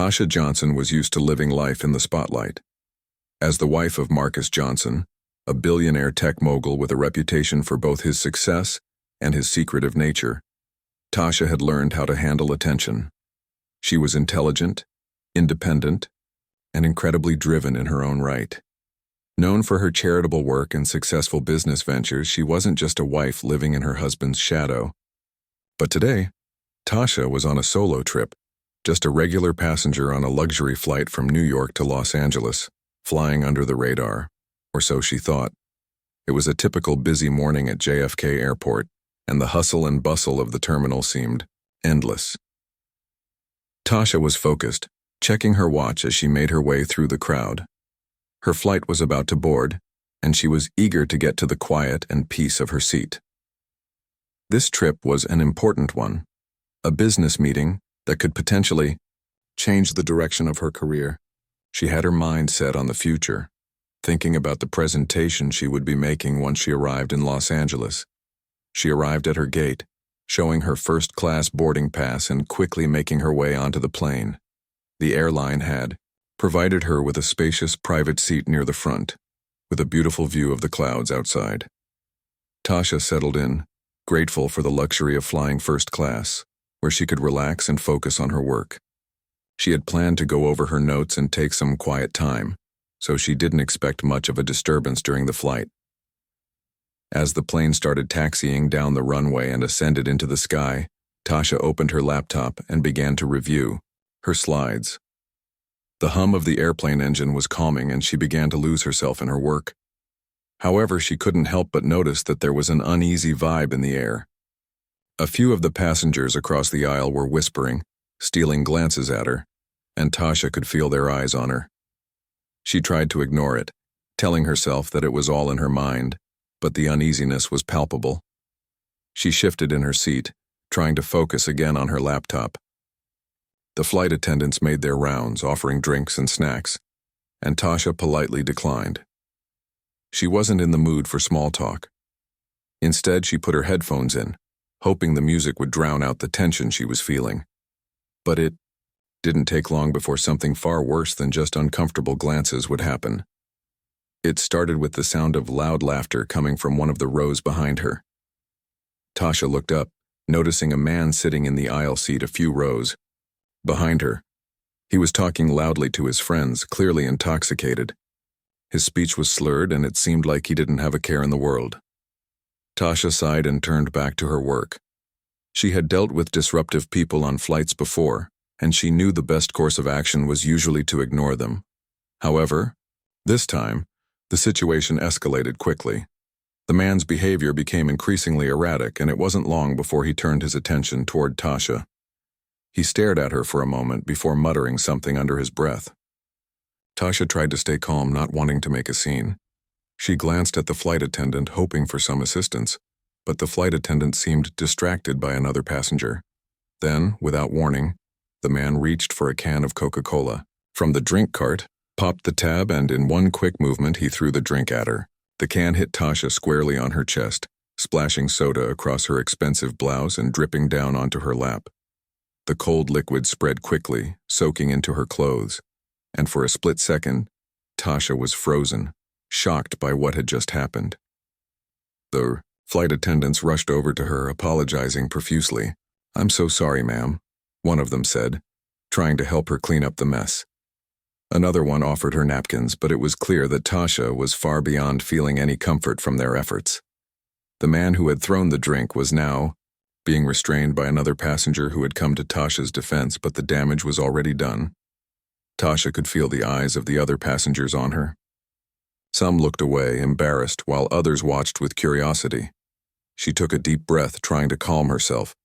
Tasha Johnson was used to living life in the spotlight. As the wife of Marcus Johnson, a billionaire tech mogul with a reputation for both his success and his secretive nature, Tasha had learned how to handle attention. She was intelligent, independent, and incredibly driven in her own right. Known for her charitable work and successful business ventures, she wasn't just a wife living in her husband's shadow. But today, Tasha was on a solo trip, just a regular passenger on a luxury flight from New York to Los Angeles, flying under the radar, or so she thought. It was a typical busy morning at JFK Airport, and the hustle and bustle of the terminal seemed endless. Tasha was focused, checking her watch as she made her way through the crowd. Her flight was about to board, and she was eager to get to the quiet and peace of her seat. This trip was an important one, a business meeting that could potentially change the direction of her career. She had her mind set on the future, thinking about the presentation she would be making once she arrived in Los Angeles. She arrived at her gate, showing her first-class boarding pass and quickly making her way onto the plane. The airline had provided her with a spacious private seat near the front, with a beautiful view of the clouds outside. Tasha settled in, grateful for the luxury of flying first class, where she could relax and focus on her work. She had planned to go over her notes and take some quiet time, so she didn't expect much of a disturbance during the flight. As the plane started taxiing down the runway and ascended into the sky, Tasha opened her laptop and began to review her slides. The hum of the airplane engine was calming and she began to lose herself in her work. However, she couldn't help but notice that there was an uneasy vibe in the air. A few of the passengers across the aisle were whispering, stealing glances at her, and Tasha could feel their eyes on her. She tried to ignore it, telling herself that it was all in her mind, but the uneasiness was palpable. She shifted in her seat, trying to focus again on her laptop. The flight attendants made their rounds, offering drinks and snacks, and Tasha politely declined. She wasn't in the mood for small talk. Instead, she put her headphones in, hoping the music would drown out the tension she was feeling. But it didn't take long before something far worse than just uncomfortable glances would happen. It started with the sound of loud laughter coming from one of the rows behind her. Tasha looked up, noticing a man sitting in the aisle seat a few rows behind her. He was talking loudly to his friends, clearly intoxicated. His speech was slurred, and it seemed like he didn't have a care in the world. Tasha sighed and turned back to her work. She had dealt with disruptive people on flights before, and she knew the best course of action was usually to ignore them. However, this time, the situation escalated quickly. The man's behavior became increasingly erratic, and it wasn't long before he turned his attention toward Tasha. He stared at her for a moment before muttering something under his breath. Tasha tried to stay calm, not wanting to make a scene. She glanced at the flight attendant, hoping for some assistance, but the flight attendant seemed distracted by another passenger. Then, without warning, the man reached for a can of Coca-Cola. From the drink cart, popped the tab, and in one quick movement he threw the drink at her. The can hit Tasha squarely on her chest, splashing soda across her expensive blouse and dripping down onto her lap. The cold liquid spread quickly, soaking into her clothes, and for a split second, Tasha was frozen, shocked by what had just happened. The flight attendants rushed over to her, apologizing profusely. "I'm so sorry, ma'am," one of them said, trying to help her clean up the mess. Another one offered her napkins, but it was clear that Tasha was far beyond feeling any comfort from their efforts. The man who had thrown the drink was now being restrained by another passenger who had come to Tasha's defense, but the damage was already done. Tasha could feel the eyes of the other passengers on her. Some looked away, embarrassed, while others watched with curiosity. She took a deep breath, trying to calm herself,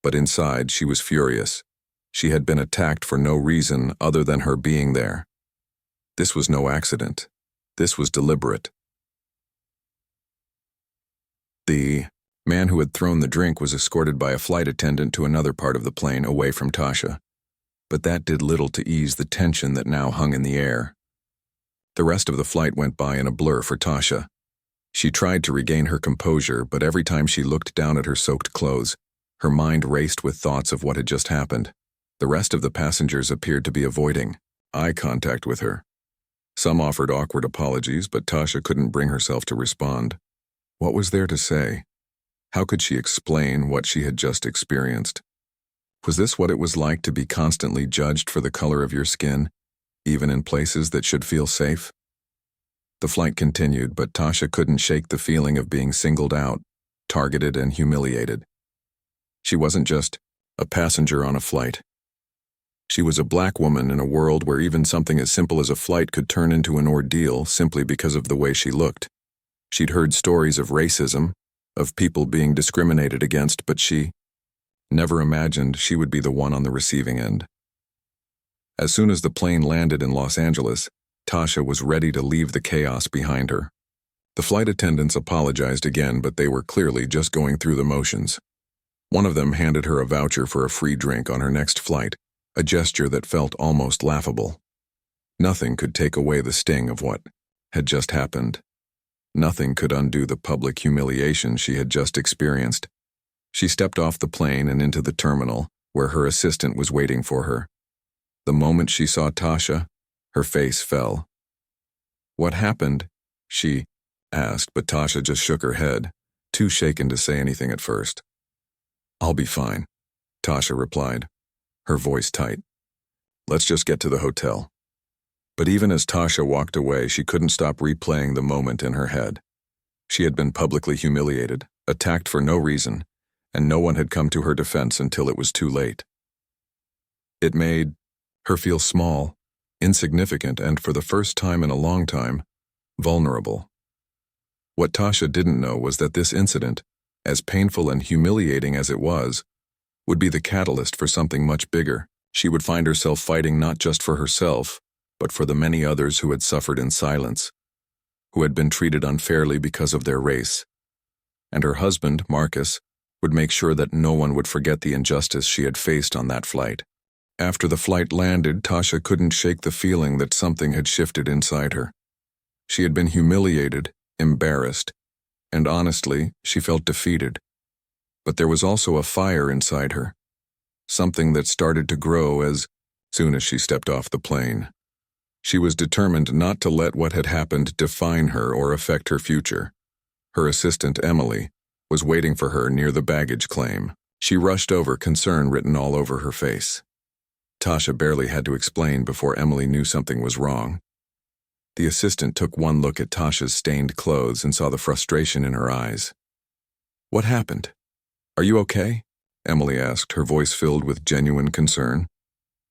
but inside she was furious. She had been attacked for no reason other than her being there. This was no accident. This was deliberate. The man who had thrown the drink was escorted by a flight attendant to another part of the plane away from Tasha, but that did little to ease the tension that now hung in the air. The rest of the flight went by in a blur for Tasha. She tried to regain her composure, but every time she looked down at her soaked clothes, her mind raced with thoughts of what had just happened. The rest of the passengers appeared to be avoiding eye contact with her. Some offered awkward apologies, but Tasha couldn't bring herself to respond. What was there to say? How could she explain what she had just experienced? Was this what it was like to be constantly judged for the color of your skin, even in places that should feel safe? The flight continued, but Tasha couldn't shake the feeling of being singled out, targeted and humiliated. She wasn't just a passenger on a flight. She was a black woman in a world where even something as simple as a flight could turn into an ordeal simply because of the way she looked. She'd heard stories of racism, of people being discriminated against, but she never imagined she would be the one on the receiving end. As soon as the plane landed in Los Angeles, Tasha was ready to leave the chaos behind her. The flight attendants apologized again, but they were clearly just going through the motions. One of them handed her a voucher for a free drink on her next flight, a gesture that felt almost laughable. Nothing could take away the sting of what had just happened. Nothing could undo the public humiliation she had just experienced. She stepped off the plane and into the terminal, where her assistant was waiting for her. The moment she saw Tasha, her face fell. "What happened?" she asked, but Tasha just shook her head, too shaken to say anything at first. "I'll be fine," Tasha replied, her voice tight. "Let's just get to the hotel." But even as Tasha walked away, she couldn't stop replaying the moment in her head. She had been publicly humiliated, attacked for no reason, and no one had come to her defense until it was too late. It made her feel small, insignificant, and for the first time in a long time, vulnerable. What Tasha didn't know was that this incident, as painful and humiliating as it was, would be the catalyst for something much bigger. She would find herself fighting not just for herself, but for the many others who had suffered in silence, who had been treated unfairly because of their race. And her husband, Marcus, would make sure that no one would forget the injustice she had faced on that flight. After the flight landed, Tasha couldn't shake the feeling that something had shifted inside her. She had been humiliated, embarrassed, and honestly, she felt defeated. But there was also a fire inside her, something that started to grow as soon as she stepped off the plane. She was determined not to let what had happened define her or affect her future. Her assistant, Emily, was waiting for her near the baggage claim. She rushed over, concern written all over her face. Tasha barely had to explain before Emily knew something was wrong. The assistant took one look at Tasha's stained clothes and saw the frustration in her eyes. "What happened? Are you okay?" Emily asked, her voice filled with genuine concern.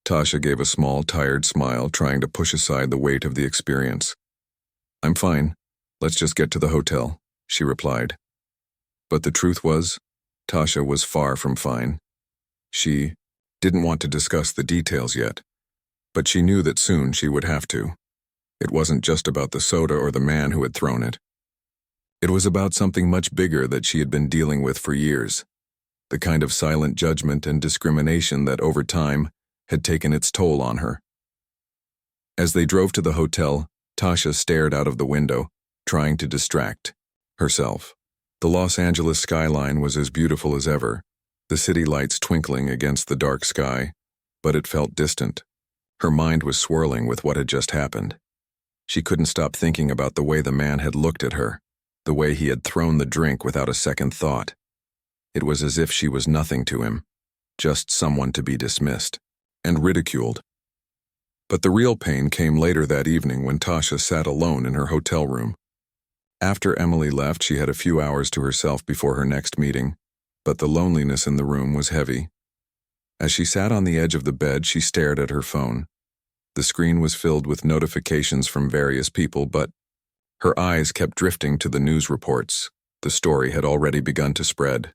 Tasha gave a small, tired smile, trying to push aside the weight of the experience. "I'm fine. Let's just get to the hotel," she replied. But the truth was, Tasha was far from fine. She didn't want to discuss the details yet, but she knew that soon she would have to. It wasn't just about the soda or the man who had thrown it. It was about something much bigger that she had been dealing with for years, the kind of silent judgment and discrimination that over time had taken its toll on her. As they drove to the hotel, Tasha stared out of the window, trying to distract herself. The Los Angeles skyline was as beautiful as ever, the city lights twinkling against the dark sky, but it felt distant. Her mind was swirling with what had just happened. She couldn't stop thinking about the way the man had looked at her, the way he had thrown the drink without a second thought. It was as if she was nothing to him, just someone to be dismissed and ridiculed. But the real pain came later that evening when Tasha sat alone in her hotel room. After Emily left, she had a few hours to herself before her next meeting, but the loneliness in the room was heavy. As she sat on the edge of the bed, she stared at her phone. The screen was filled with notifications from various people, but her eyes kept drifting to the news reports. The story had already begun to spread.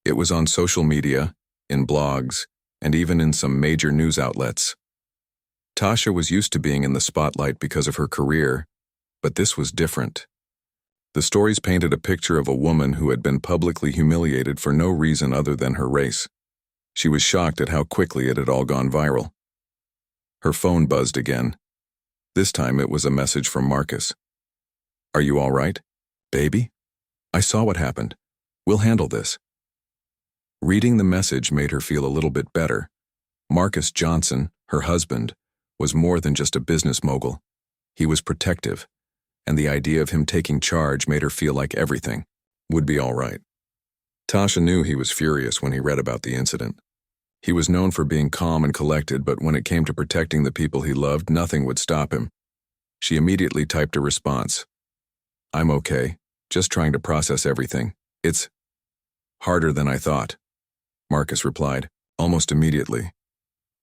It was on social media, in blogs, and even in some major news outlets. Tasha was used to being in the spotlight because of her career, but this was different. The stories painted a picture of a woman who had been publicly humiliated for no reason other than her race. She was shocked at how quickly it had all gone viral. Her phone buzzed again. This time it was a message from Marcus. "Are you all right, baby? I saw what happened. We'll handle this." Reading the message made her feel a little bit better. Marcus Johnson, her husband, was more than just a business mogul. He was protective, and the idea of him taking charge made her feel like everything would be all right. Tasha knew he was furious when he read about the incident. He was known for being calm and collected, but when it came to protecting the people he loved, nothing would stop him. She immediately typed a response. "I'm okay, just trying to process everything. It's harder than I thought," Marcus replied, almost immediately.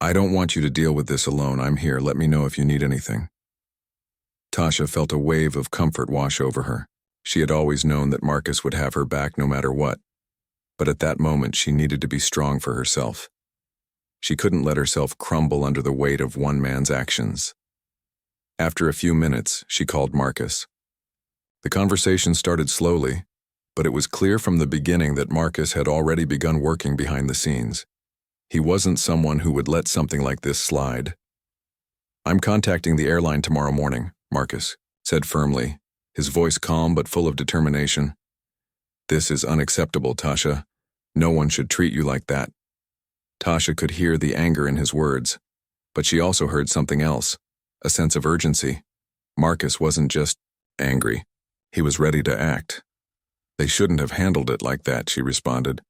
"I don't want you to deal with this alone. I'm here. Let me know if you need anything." Tasha felt a wave of comfort wash over her. She had always known that Marcus would have her back no matter what. But at that moment, she needed to be strong for herself. She couldn't let herself crumble under the weight of one man's actions. After a few minutes, she called Marcus. The conversation started slowly, but it was clear from the beginning that Marcus had already begun working behind the scenes. He wasn't someone who would let something like this slide. "I'm contacting the airline tomorrow morning," Marcus said firmly, his voice calm but full of determination. "This is unacceptable, Tasha. No one should treat you like that." Tasha could hear the anger in his words, but she also heard something else, a sense of urgency. Marcus wasn't just angry. He was ready to act. "They shouldn't have handled it like that," she responded.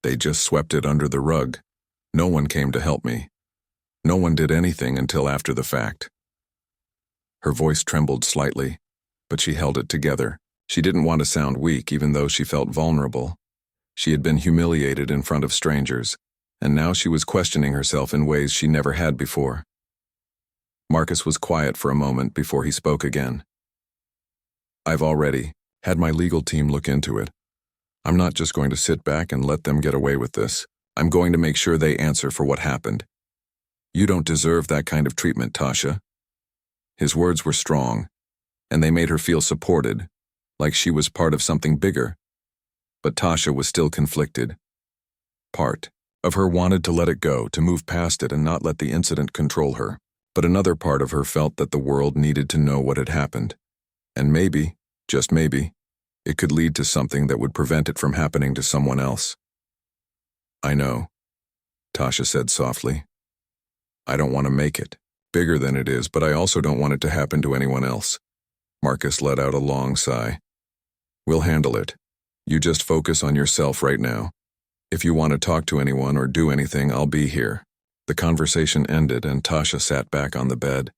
"They just swept it under the rug. No one came to help me. No one did anything until after the fact." Her voice trembled slightly, but she held it together. She didn't want to sound weak, even though she felt vulnerable. She had been humiliated in front of strangers, and now she was questioning herself in ways she never had before. Marcus was quiet for a moment before he spoke again. "I've already had my legal team look into it. I'm not just going to sit back and let them get away with this. I'm going to make sure they answer for what happened. You don't deserve that kind of treatment, Tasha." His words were strong, and they made her feel supported, like she was part of something bigger. But Tasha was still conflicted. Part of her wanted to let it go, to move past it and not let the incident control her. But another part of her felt that the world needed to know what had happened. And maybe, just maybe, it could lead to something that would prevent it from happening to someone else. "I know," Tasha said softly. "I don't want to make it bigger than it is, but I also don't want it to happen to anyone else." Marcus let out a long sigh. "We'll handle it. You just focus on yourself right now. If you want to talk to anyone or do anything, I'll be here." The conversation ended and Tasha sat back on the bed,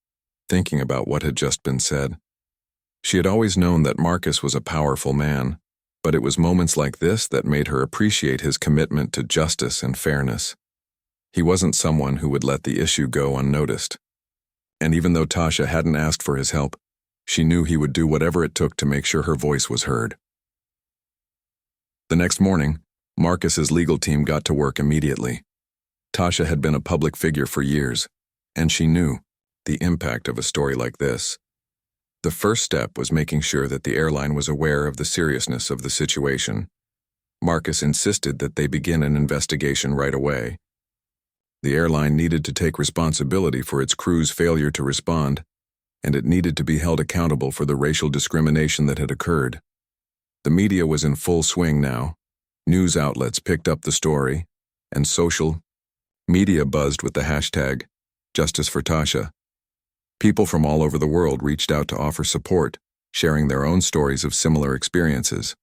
thinking about what had just been said. She had always known that Marcus was a powerful man, but it was moments like this that made her appreciate his commitment to justice and fairness. He wasn't someone who would let the issue go unnoticed. And even though Tasha hadn't asked for his help, she knew he would do whatever it took to make sure her voice was heard. The next morning, Marcus's legal team got to work immediately. Tasha had been a public figure for years, and she knew the impact of a story like this. The first step was making sure that the airline was aware of the seriousness of the situation. Marcus insisted that they begin an investigation right away. The airline needed to take responsibility for its crew's failure to respond, and it needed to be held accountable for the racial discrimination that had occurred. The media was in full swing now. News outlets picked up the story, and social media buzzed with the hashtag Justice for Tasha. People from all over the world reached out to offer support, sharing their own stories of similar experiences.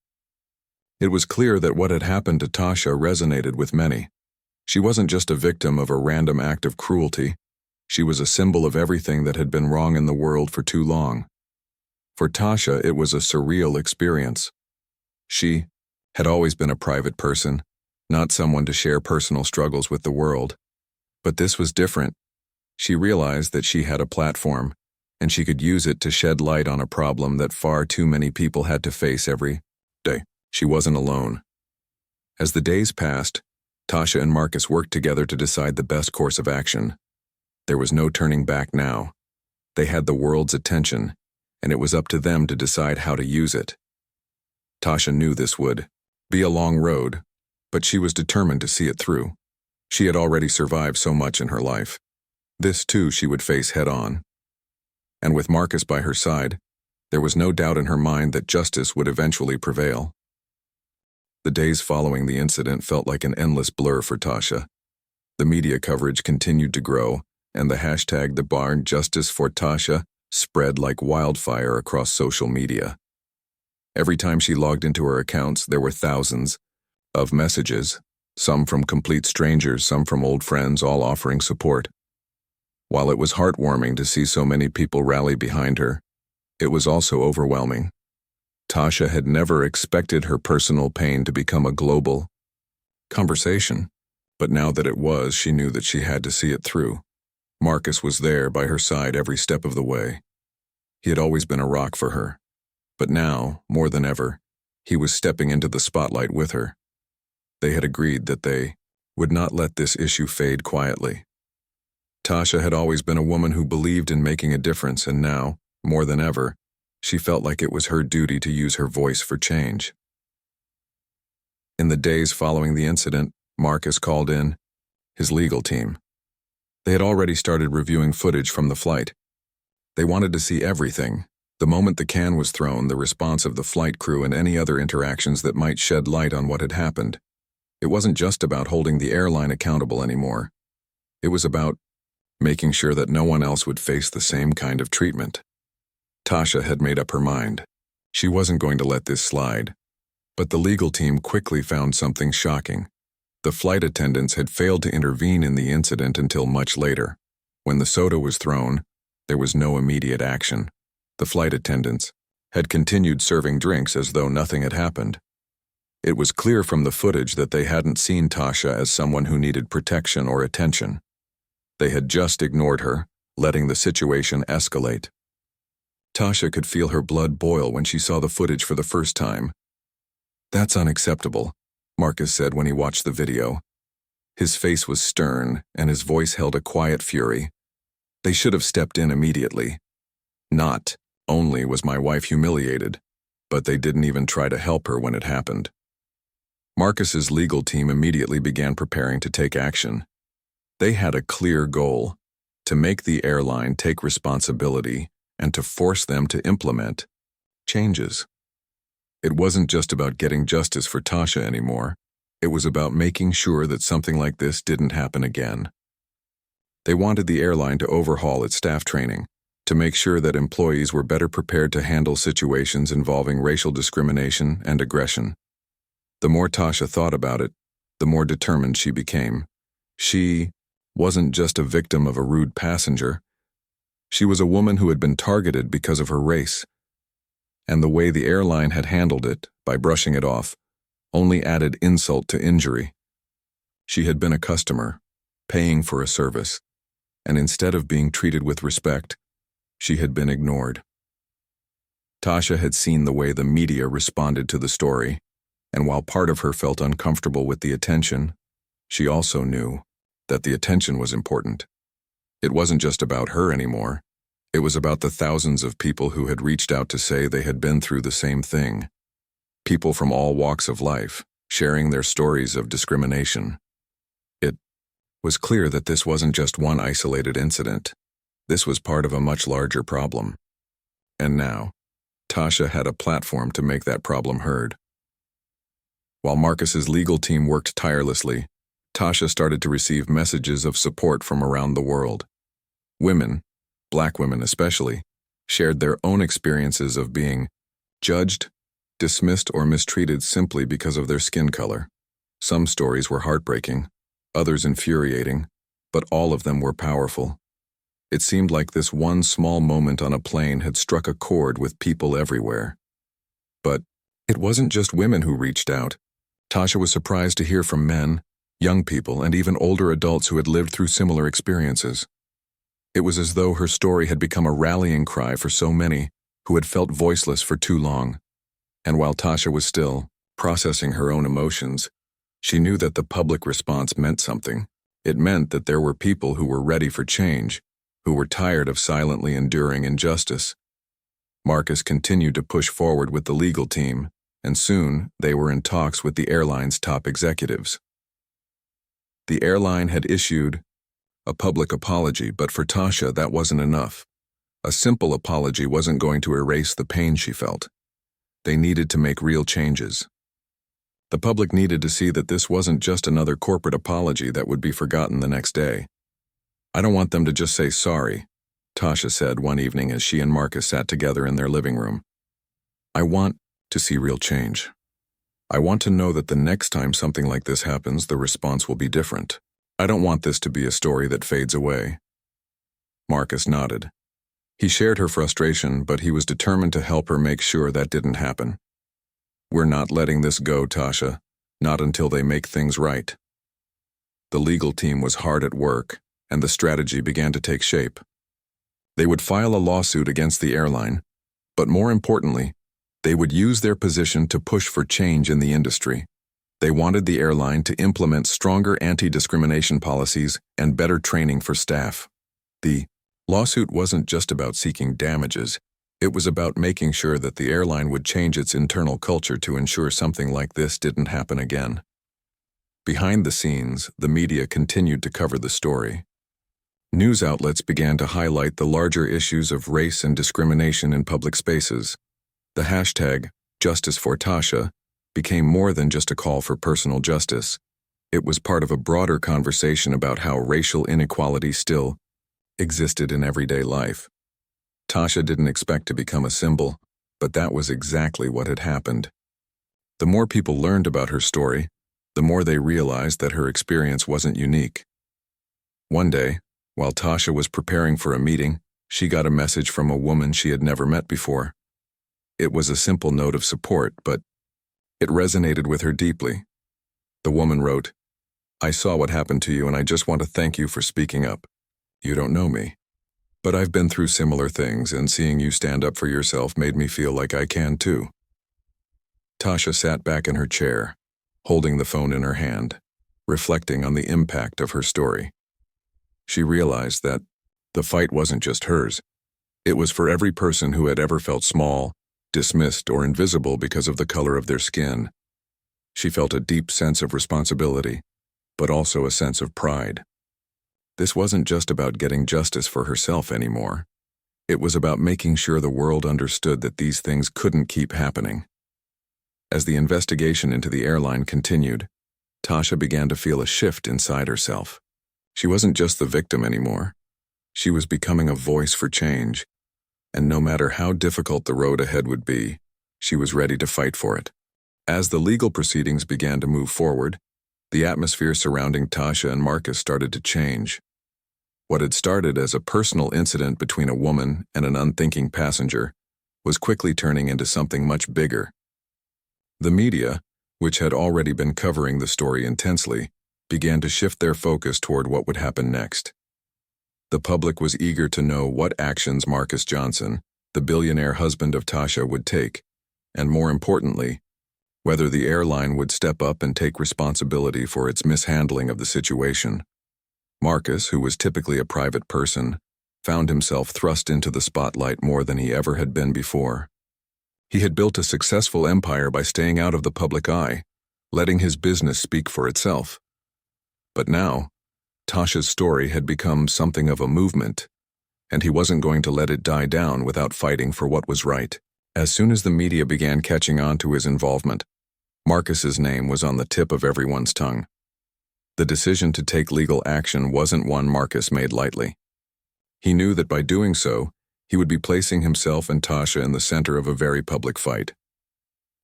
It was clear that what had happened to Tasha resonated with many. She wasn't just a victim of a random act of cruelty. She was a symbol of everything that had been wrong in the world for too long. For Tasha, it was a surreal experience. She had always been a private person, not someone to share personal struggles with the world. But this was different. She realized that she had a platform, and she could use it to shed light on a problem that far too many people had to face every day. She wasn't alone. As the days passed, Tasha and Marcus worked together to decide the best course of action. There was no turning back now. They had the world's attention, and it was up to them to decide how to use it. Tasha knew this would be a long road, but she was determined to see it through. She had already survived so much in her life. This, too, she would face head-on. And with Marcus by her side, there was no doubt in her mind that justice would eventually prevail. The days following the incident felt like an endless blur for Tasha. The media coverage continued to grow, and the hashtag #TheBarnJusticeForTasha spread like wildfire across social media. Every time she logged into her accounts, there were thousands of messages, some from complete strangers, some from old friends, all offering support. While it was heartwarming to see so many people rally behind her, it was also overwhelming. Tasha had never expected her personal pain to become a global conversation, but now that it was, she knew that she had to see it through. Marcus was there by her side every step of the way. He had always been a rock for her, but now, more than ever, he was stepping into the spotlight with her. They had agreed that they would not let this issue fade quietly. Tasha had always been a woman who believed in making a difference, and now, more than ever, she felt like it was her duty to use her voice for change. In the days following the incident, Marcus called in his legal team. They had already started reviewing footage from the flight. They wanted to see everything. The moment the can was thrown, the response of the flight crew and any other interactions that might shed light on what had happened. It wasn't just about holding the airline accountable anymore. It was about making sure that no one else would face the same kind of treatment. Tasha had made up her mind. She wasn't going to let this slide. But the legal team quickly found something shocking. The flight attendants had failed to intervene in the incident until much later. When the soda was thrown, there was no immediate action. The flight attendants had continued serving drinks as though nothing had happened. It was clear from the footage that they hadn't seen Tasha as someone who needed protection or attention. They had just ignored her, letting the situation escalate. Tasha could feel her blood boil when she saw the footage for the first time. "That's unacceptable," Marcus said when he watched the video. His face was stern, and his voice held a quiet fury. "They should have stepped in immediately. Not only was my wife humiliated, but they didn't even try to help her when it happened." Marcus's legal team immediately began preparing to take action. They had a clear goal: to make the airline take responsibility and to force them to implement changes. It wasn't just about getting justice for Tasha anymore. It was about making sure that something like this didn't happen again. They wanted the airline to overhaul its staff training, to make sure that employees were better prepared to handle situations involving racial discrimination and aggression. The more Tasha thought about it, the more determined she became. She wasn't just a victim of a rude passenger. She was a woman who had been targeted because of her race. And the way the airline had handled it, by brushing it off, only added insult to injury. She had been a customer, paying for a service, and instead of being treated with respect, she had been ignored. Tasha had seen the way the media responded to the story, and while part of her felt uncomfortable with the attention, she also knew that the attention was important. It wasn't just about her anymore. It was about the thousands of people who had reached out to say they had been through the same thing. People from all walks of life, sharing their stories of discrimination. It was clear that this wasn't just one isolated incident. This was part of a much larger problem. And now, Tasha had a platform to make that problem heard. While Marcus's legal team worked tirelessly, Tasha started to receive messages of support from around the world. Women, Black women especially, shared their own experiences of being judged, dismissed, or mistreated simply because of their skin color. Some stories were heartbreaking, others infuriating, but all of them were powerful. It seemed like this one small moment on a plane had struck a chord with people everywhere. But it wasn't just women who reached out. Tasha was surprised to hear from men, young people, and even older adults who had lived through similar experiences. It was as though her story had become a rallying cry for so many who had felt voiceless for too long. And while Tasha was still processing her own emotions, she knew that the public response meant something. It meant that there were people who were ready for change, who were tired of silently enduring injustice. Marcus continued to push forward with the legal team, and soon they were in talks with the airline's top executives. The airline had issued a public apology, but for Tasha that wasn't enough. A simple apology wasn't going to erase the pain she felt. They needed to make real changes. The public needed to see that this wasn't just another corporate apology that would be forgotten the next day. "I don't want them to just say sorry," Tasha said one evening as she and Marcus sat together in their living room. "I want to see real change. I want to know that the next time something like this happens, the response will be different. I don't want this to be a story that fades away." Marcus nodded. He shared her frustration, but he was determined to help her make sure that didn't happen. "We're not letting this go, Tasha, not until they make things right." The legal team was hard at work, and the strategy began to take shape. They would file a lawsuit against the airline, but more importantly, they would use their position to push for change in the industry. They wanted the airline to implement stronger anti-discrimination policies and better training for staff. The lawsuit wasn't just about seeking damages. It was about making sure that the airline would change its internal culture to ensure something like this didn't happen again. Behind the scenes, the media continued to cover the story. News outlets began to highlight the larger issues of race and discrimination in public spaces. The hashtag, Justice for Tasha, became more than just a call for personal justice. It was part of a broader conversation about how racial inequality still existed in everyday life. Tasha didn't expect to become a symbol, but that was exactly what had happened. The more people learned about her story, the more they realized that her experience wasn't unique. One day, while Tasha was preparing for a meeting, she got a message from a woman she had never met before. It was a simple note of support, but it resonated with her deeply. The woman wrote, "I saw what happened to you and I just want to thank you for speaking up. You don't know me, but I've been through similar things and seeing you stand up for yourself made me feel like I can too." Tasha sat back in her chair, holding the phone in her hand, reflecting on the impact of her story. She realized that the fight wasn't just hers. It was for every person who had ever felt small, dismissed, or invisible because of the color of their skin. She felt a deep sense of responsibility, but also a sense of pride. This wasn't just about getting justice for herself anymore. It was about making sure the world understood that these things couldn't keep happening. As the investigation into the airline continued, Tasha began to feel a shift inside herself. She wasn't just the victim anymore. She was becoming a voice for change, and no matter how difficult the road ahead would be, she was ready to fight for it. As the legal proceedings began to move forward, the atmosphere surrounding Tasha and Marcus started to change. What had started as a personal incident between a woman and an unthinking passenger was quickly turning into something much bigger. The media, which had already been covering the story intensely, began to shift their focus toward what would happen next. The public was eager to know what actions Marcus Johnson, the billionaire husband of Tasha, would take, and more importantly, whether the airline would step up and take responsibility for its mishandling of the situation. Marcus, who was typically a private person, found himself thrust into the spotlight more than he ever had been before. He had built a successful empire by staying out of the public eye, letting his business speak for itself. But now, Tasha's story had become something of a movement, and he wasn't going to let it die down without fighting for what was right. As soon as the media began catching on to his involvement, Marcus's name was on the tip of everyone's tongue. The decision to take legal action wasn't one Marcus made lightly. He knew that by doing so, he would be placing himself and Tasha in the center of a very public fight.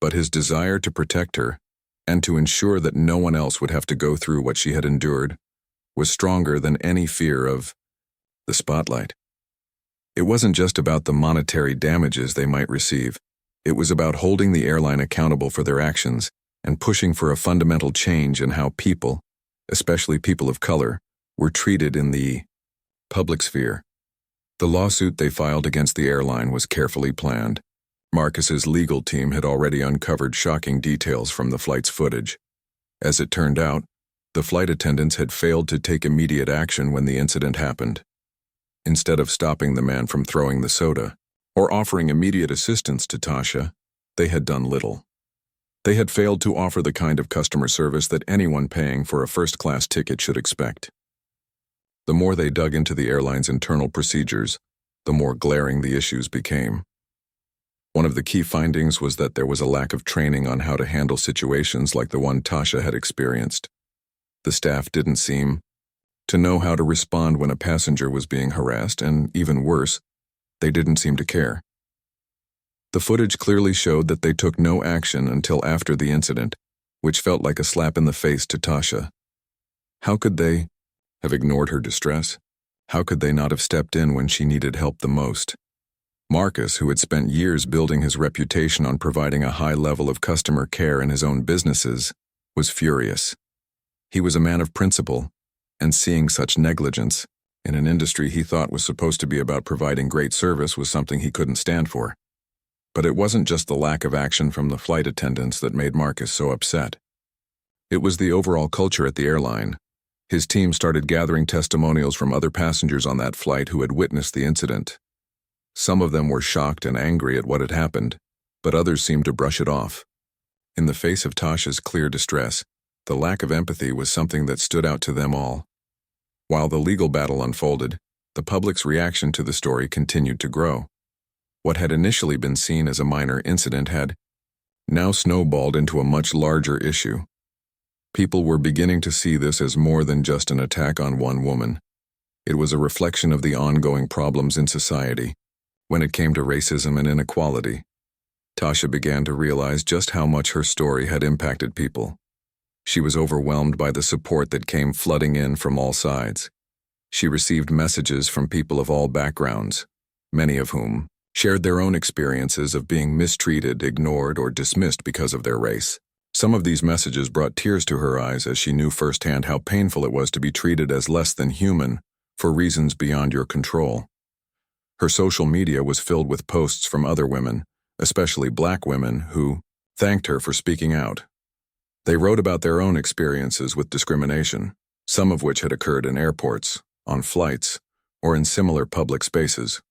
But his desire to protect her, and to ensure that no one else would have to go through what she had endured, was stronger than any fear of the spotlight. It wasn't just about the monetary damages they might receive. It was about holding the airline accountable for their actions and pushing for a fundamental change in how people, especially people of color, were treated in the public sphere. The lawsuit they filed against the airline was carefully planned. Marcus's legal team had already uncovered shocking details from the flight's footage. As it turned out, the flight attendants had failed to take immediate action when the incident happened. Instead of stopping the man from throwing the soda or offering immediate assistance to Tasha, they had done little. They had failed to offer the kind of customer service that anyone paying for a first-class ticket should expect. The more they dug into the airline's internal procedures, the more glaring the issues became. One of the key findings was that there was a lack of training on how to handle situations like the one Tasha had experienced. The staff didn't seem to know how to respond when a passenger was being harassed, and even worse, they didn't seem to care. The footage clearly showed that they took no action until after the incident, which felt like a slap in the face to Tasha. How could they have ignored her distress? How could they not have stepped in when she needed help the most? Marcus, who had spent years building his reputation on providing a high level of customer care in his own businesses, was furious. He was a man of principle, and seeing such negligence in an industry he thought was supposed to be about providing great service was something he couldn't stand for. But it wasn't just the lack of action from the flight attendants that made Marcus so upset. It was the overall culture at the airline. His team started gathering testimonials from other passengers on that flight who had witnessed the incident. Some of them were shocked and angry at what had happened, but others seemed to brush it off. In the face of Tasha's clear distress, the lack of empathy was something that stood out to them all. While the legal battle unfolded, the public's reaction to the story continued to grow. What had initially been seen as a minor incident had now snowballed into a much larger issue. People were beginning to see this as more than just an attack on one woman. It was a reflection of the ongoing problems in society. When it came to racism and inequality, Tasha began to realize just how much her story had impacted people. She was overwhelmed by the support that came flooding in from all sides. She received messages from people of all backgrounds, many of whom shared their own experiences of being mistreated, ignored, or dismissed because of their race. Some of these messages brought tears to her eyes as she knew firsthand how painful it was to be treated as less than human for reasons beyond your control. Her social media was filled with posts from other women, especially Black women, who thanked her for speaking out. They wrote about their own experiences with discrimination, some of which had occurred in airports, on flights, or in similar public spaces.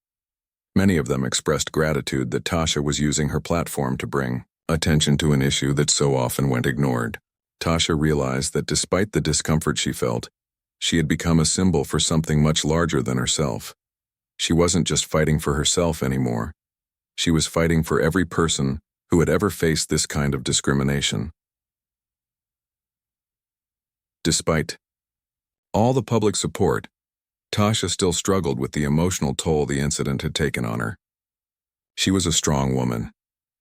Many of them expressed gratitude that Tasha was using her platform to bring attention to an issue that so often went ignored. Tasha realized that despite the discomfort she felt, she had become a symbol for something much larger than herself. She wasn't just fighting for herself anymore. She was fighting for every person who had ever faced this kind of discrimination. Despite all the public support, Tasha still struggled with the emotional toll the incident had taken on her. She was a strong woman,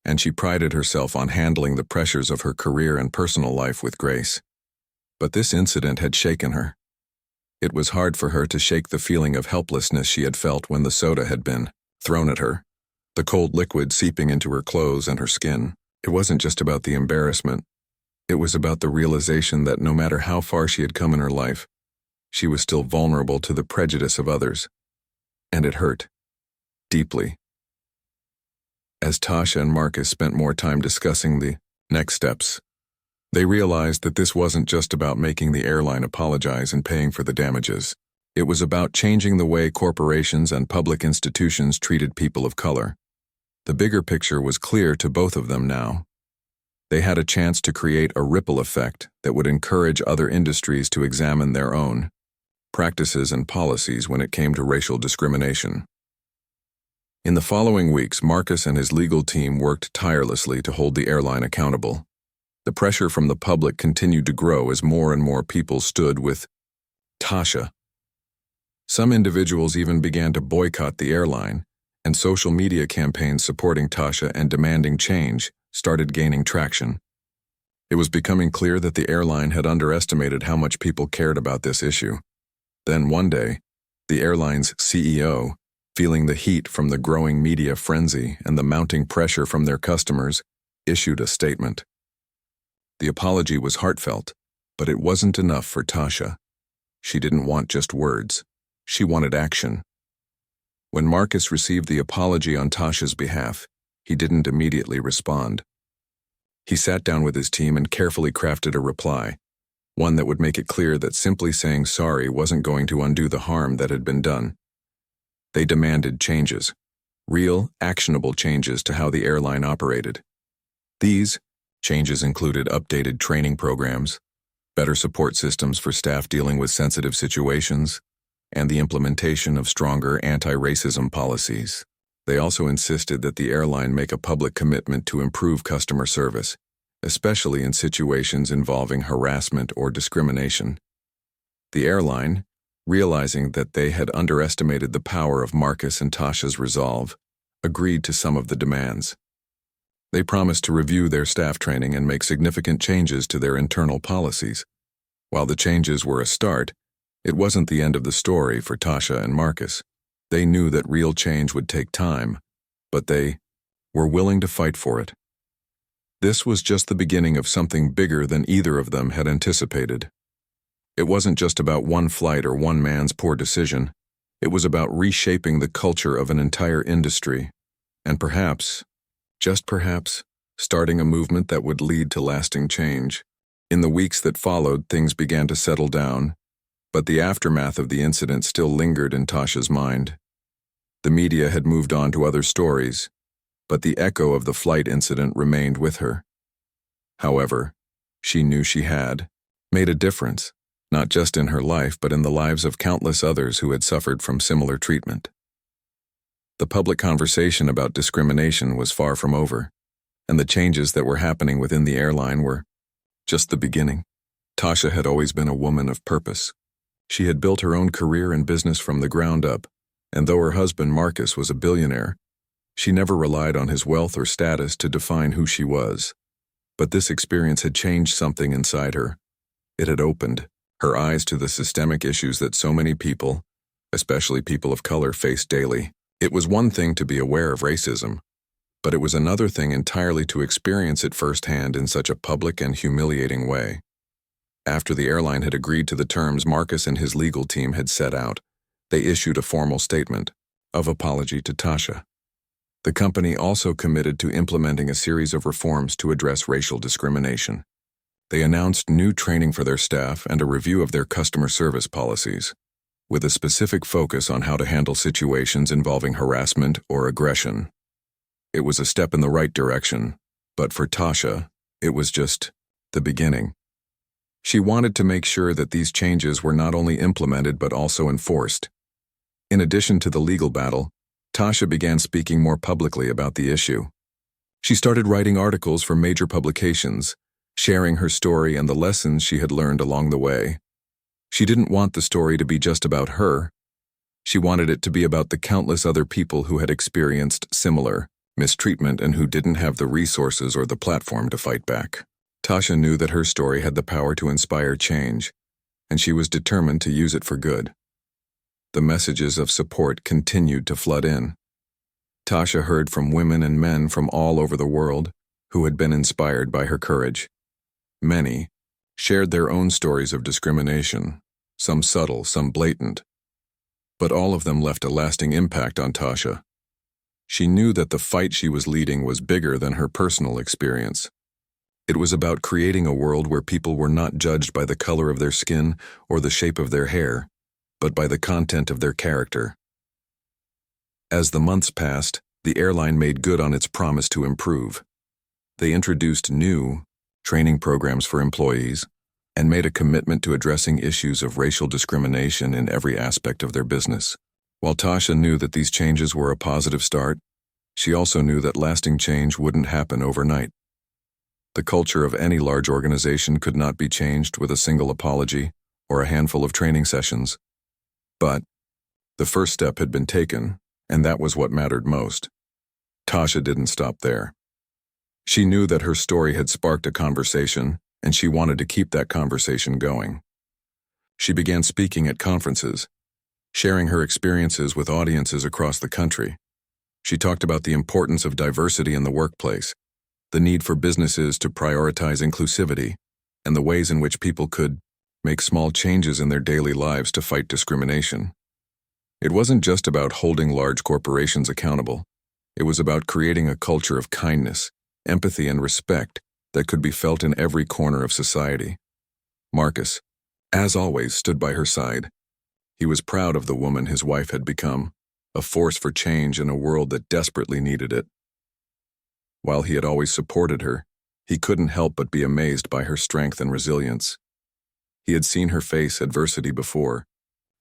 and she prided herself on handling the pressures of her career and personal life with grace. But this incident had shaken her. It was hard for her to shake the feeling of helplessness she had felt when the soda had been thrown at her, the cold liquid seeping into her clothes and her skin. It wasn't just about the embarrassment. It was about the realization that no matter how far she had come in her life, she was still vulnerable to the prejudice of others. And it hurt. Deeply. As Tasha and Marcus spent more time discussing the next steps, they realized that this wasn't just about making the airline apologize and paying for the damages. It was about changing the way corporations and public institutions treated people of color. The bigger picture was clear to both of them now. They had a chance to create a ripple effect that would encourage other industries to examine their own practices and policies when it came to racial discrimination. In the following weeks, Marcus and his legal team worked tirelessly to hold the airline accountable. The pressure from the public continued to grow as more and more people stood with Tasha. Some individuals even began to boycott the airline, and social media campaigns supporting Tasha and demanding change started gaining traction. It was becoming clear that the airline had underestimated how much people cared about this issue. Then one day, the airline's CEO, feeling the heat from the growing media frenzy and the mounting pressure from their customers, issued a statement. The apology was heartfelt, but it wasn't enough for Tasha. She didn't want just words. She wanted action. When Marcus received the apology on Tasha's behalf, he didn't immediately respond. He sat down with his team and carefully crafted a reply, one that would make it clear that simply saying sorry wasn't going to undo the harm that had been done. They demanded changes, real, actionable changes to how the airline operated. These changes included updated training programs, better support systems for staff dealing with sensitive situations, and the implementation of stronger anti-racism policies. They also insisted that the airline make a public commitment to improve customer service, especially in situations involving harassment or discrimination. The airline, realizing that they had underestimated the power of Marcus and Tasha's resolve, agreed to some of the demands. They promised to review their staff training and make significant changes to their internal policies. While the changes were a start, it wasn't the end of the story for Tasha and Marcus. They knew that real change would take time, but they were willing to fight for it. This was just the beginning of something bigger than either of them had anticipated. It wasn't just about one flight or one man's poor decision. It was about reshaping the culture of an entire industry, and perhaps, just perhaps, starting a movement that would lead to lasting change. In the weeks that followed, things began to settle down, but the aftermath of the incident still lingered in Tasha's mind. The media had moved on to other stories, but the echo of the flight incident remained with her. However, she knew she had made a difference, not just in her life but in the lives of countless others who had suffered from similar treatment. The public conversation about discrimination was far from over, and the changes that were happening within the airline were just the beginning. Tasha had always been a woman of purpose. She had built her own career and business from the ground up, and though her husband Marcus was a billionaire, she never relied on his wealth or status to define who she was. But this experience had changed something inside her. It had opened her eyes to the systemic issues that so many people, especially people of color, face daily. It was one thing to be aware of racism, but it was another thing entirely to experience it firsthand in such a public and humiliating way. After the airline had agreed to the terms Marcus and his legal team had set out, they issued a formal statement of apology to Tasha. The company also committed to implementing a series of reforms to address racial discrimination. They announced new training for their staff and a review of their customer service policies, with a specific focus on how to handle situations involving harassment or aggression. It was a step in the right direction, but for Tasha, it was just the beginning. She wanted to make sure that these changes were not only implemented but also enforced. In addition to the legal battle, Tasha began speaking more publicly about the issue. She started writing articles for major publications, sharing her story and the lessons she had learned along the way. She didn't want the story to be just about her. She wanted it to be about the countless other people who had experienced similar mistreatment and who didn't have the resources or the platform to fight back. Tasha knew that her story had the power to inspire change, and she was determined to use it for good. The messages of support continued to flood in. Tasha heard from women and men from all over the world who had been inspired by her courage. Many shared their own stories of discrimination, some subtle, some blatant, but all of them left a lasting impact on Tasha. She knew that the fight she was leading was bigger than her personal experience. It was about creating a world where people were not judged by the color of their skin or the shape of their hair, but by the content of their character. As the months passed, the airline made good on its promise to improve. They introduced new training programs for employees and made a commitment to addressing issues of racial discrimination in every aspect of their business. While Tasha knew that these changes were a positive start, she also knew that lasting change wouldn't happen overnight. The culture of any large organization could not be changed with a single apology or a handful of training sessions. But the first step had been taken, and that was what mattered most. Tasha didn't stop there. She knew that her story had sparked a conversation, and she wanted to keep that conversation going. She began speaking at conferences, sharing her experiences with audiences across the country. She talked about the importance of diversity in the workplace, the need for businesses to prioritize inclusivity, and the ways in which people could make small changes in their daily lives to fight discrimination. It wasn't just about holding large corporations accountable. It was about creating a culture of kindness, empathy, and respect that could be felt in every corner of society. Marcus, as always, stood by her side. He was proud of the woman his wife had become, a force for change in a world that desperately needed it. While he had always supported her, he couldn't help but be amazed by her strength and resilience. He had seen her face adversity before,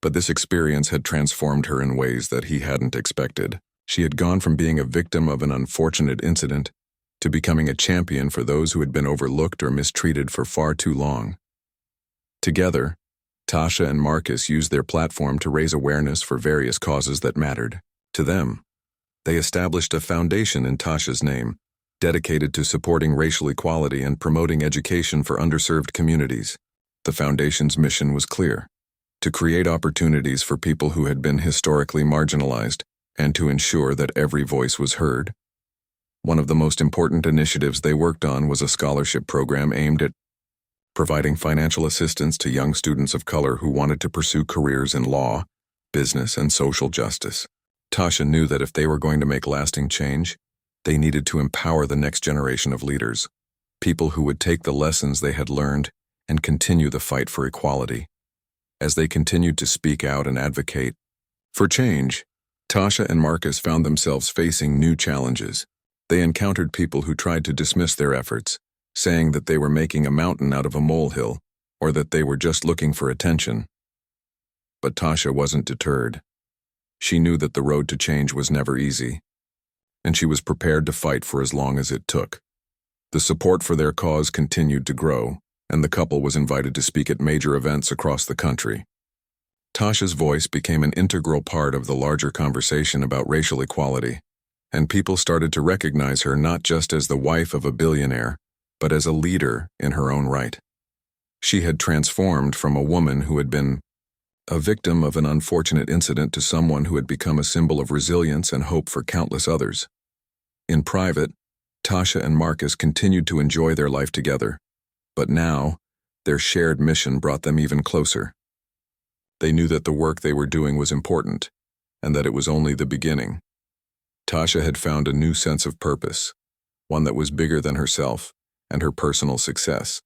but this experience had transformed her in ways that he hadn't expected. She had gone from being a victim of an unfortunate incident to becoming a champion for those who had been overlooked or mistreated for far too long. Together, Tasha and Marcus used their platform to raise awareness for various causes that mattered to them. They established a foundation in Tasha's name, dedicated to supporting racial equality and promoting education for underserved communities. The foundation's mission was clear: to create opportunities for people who had been historically marginalized and to ensure that every voice was heard. One of the most important initiatives they worked on was a scholarship program aimed at providing financial assistance to young students of color who wanted to pursue careers in law, business, and social justice. Tasha knew that if they were going to make lasting change, they needed to empower the next generation of leaders, people who would take the lessons they had learned and continue the fight for equality. As they continued to speak out and advocate for change, Tasha and Marcus found themselves facing new challenges. They encountered people who tried to dismiss their efforts, saying that they were making a mountain out of a molehill, or that they were just looking for attention. But Tasha wasn't deterred. She knew that the road to change was never easy, and she was prepared to fight for as long as it took. The support for their cause continued to grow, and the couple was invited to speak at major events across the country. Tasha's voice became an integral part of the larger conversation about racial equality, and people started to recognize her not just as the wife of a billionaire, but as a leader in her own right. She had transformed from a woman who had been a victim of an unfortunate incident to someone who had become a symbol of resilience and hope for countless others. In private, Tasha and Marcus continued to enjoy their life together, but now, their shared mission brought them even closer. They knew that the work they were doing was important, and that it was only the beginning. Tasha had found a new sense of purpose, one that was bigger than herself and her personal success.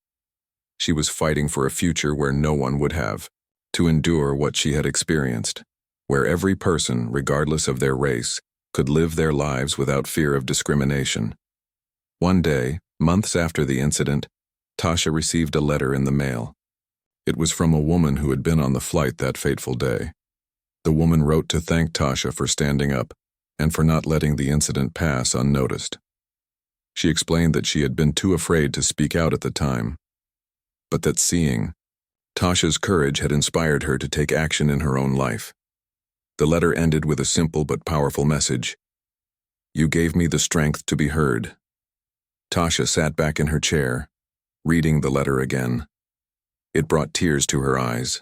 She was fighting for a future where no one would have to endure what she had experienced, where every person, regardless of their race, could live their lives without fear of discrimination. One day, months after the incident, Tasha received a letter in the mail. It was from a woman who had been on the flight that fateful day. The woman wrote to thank Tasha for standing up and for not letting the incident pass unnoticed. She explained that she had been too afraid to speak out at the time, but that seeing Tasha's courage had inspired her to take action in her own life. The letter ended with a simple but powerful message: "You gave me the strength to be heard." Tasha sat back in her chair, reading the letter again. It brought tears to her eyes.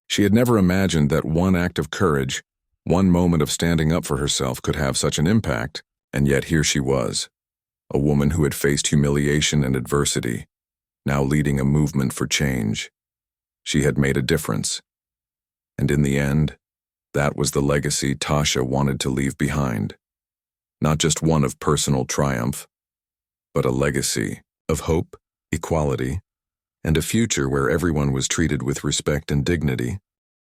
She had never imagined that one act of courage, one moment of standing up for herself, could have such an impact, and yet here she was, a woman who had faced humiliation and adversity, now leading a movement for change. She had made a difference, and in the end, that was the legacy Tasha wanted to leave behind. Not just one of personal triumph, but a legacy of hope, equality, and a future where everyone was treated with respect and dignity.